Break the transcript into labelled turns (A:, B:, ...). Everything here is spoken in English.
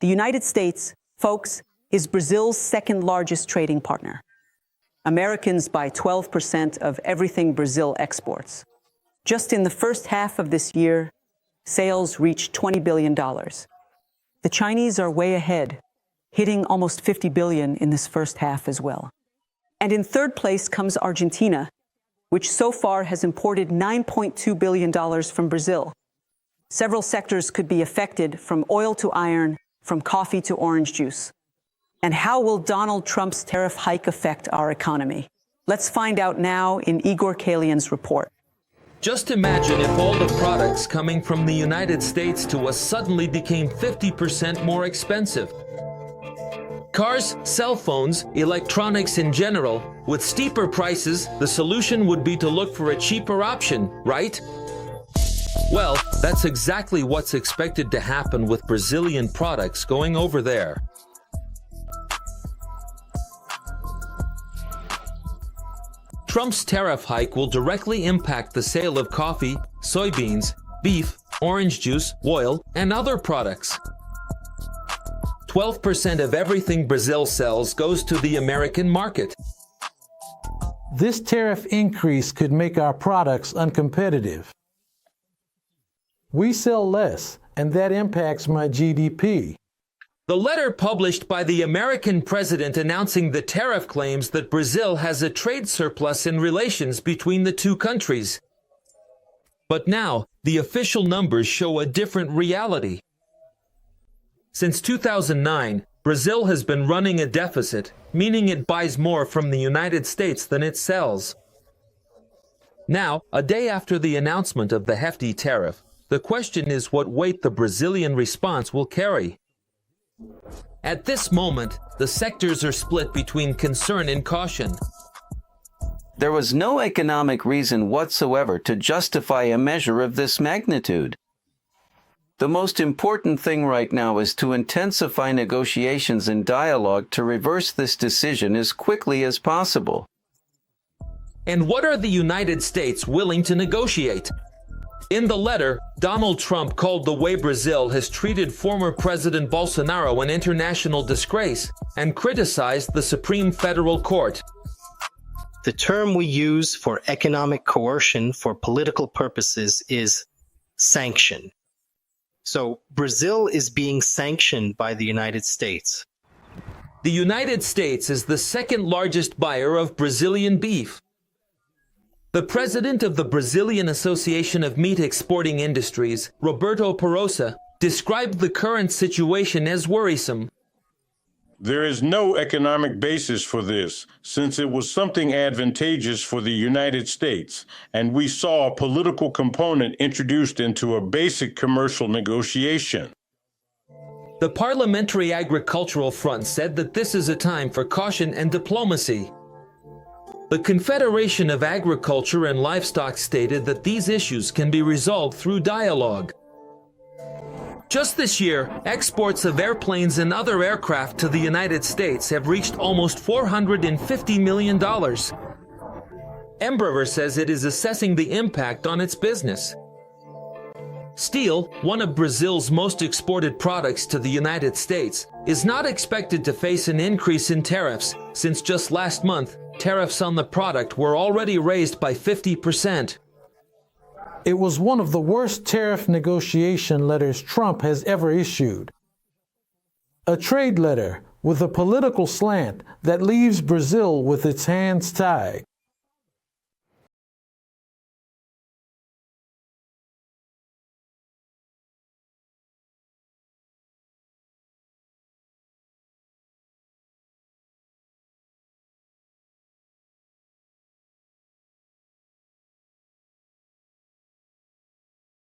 A: The United States, folks, is Brazil's second largest trading partner. Americans buy 12% of everything Brazil exports. Just in the first half of this year, sales reached $20 billion. The Chinese are way ahead, hitting almost $50 billion in this first half as well. And in third place comes Argentina, which so far has imported $9.2 billion from Brazil. Several sectors could be affected, from oil to iron, from coffee to orange juice. And how will Donald Trump's tariff hike affect our economy? Let's find out now in Igor Kalian's report.
B: Just imagine if all the products coming from the United States to us suddenly became 50% more expensive. Cars, cell phones, electronics in general, with steeper prices, the solution would be to look for a cheaper option, right? Well, that's exactly what's expected to happen with Brazilian products going over there. Trump's tariff hike will directly impact the sale of coffee, soybeans, beef, orange juice, oil, and other products. 12% of everything Brazil sells goes to the American market.
C: This tariff increase could make our products uncompetitive. We sell less, and that impacts my GDP.
B: The letter published by the American president announcing the tariff claims that Brazil has a trade surplus in relations between the two countries. But now, the official numbers show a different reality. Since 2009, Brazil has been running a deficit, meaning it buys more from the United States than it sells. Now, a day after the announcement of the hefty tariff, the question is what weight the Brazilian response will carry. At this moment, the sectors are split between concern and caution.
D: There was no economic reason whatsoever to justify a measure of this magnitude. The most important thing right now is to intensify negotiations and dialogue to reverse this decision as quickly as possible.
B: And what are the United States willing to negotiate? In the letter, Donald Trump called the way Brazil has treated former President Bolsonaro an international disgrace and criticized the Supreme Federal Court.
E: The term we use for economic coercion for political purposes is sanction. So Brazil is being sanctioned by the United States.
B: The United States is the second largest buyer of Brazilian beef. The president of the Brazilian Association of Meat Exporting Industries, Roberto Perosa, described the current situation as worrisome.
F: There is no economic basis for this, since it was something advantageous for the United States, and we saw a political component introduced into a basic commercial negotiation.
B: The Parliamentary Agricultural Front said that this is a time for caution and diplomacy. The Confederation of Agriculture and Livestock stated that these issues can be resolved through dialogue. Just this year, exports of airplanes and other aircraft to the United States have reached almost $450 million. Embraer says it is assessing the impact on its business. Steel, one of Brazil's most exported products to the United States, is not expected to face an increase in tariffs, since just last month, tariffs on the product were already raised by 50%.
C: It was one of the worst tariff negotiation letters Trump has ever issued. A trade letter with a political slant that leaves Brazil with its hands tied.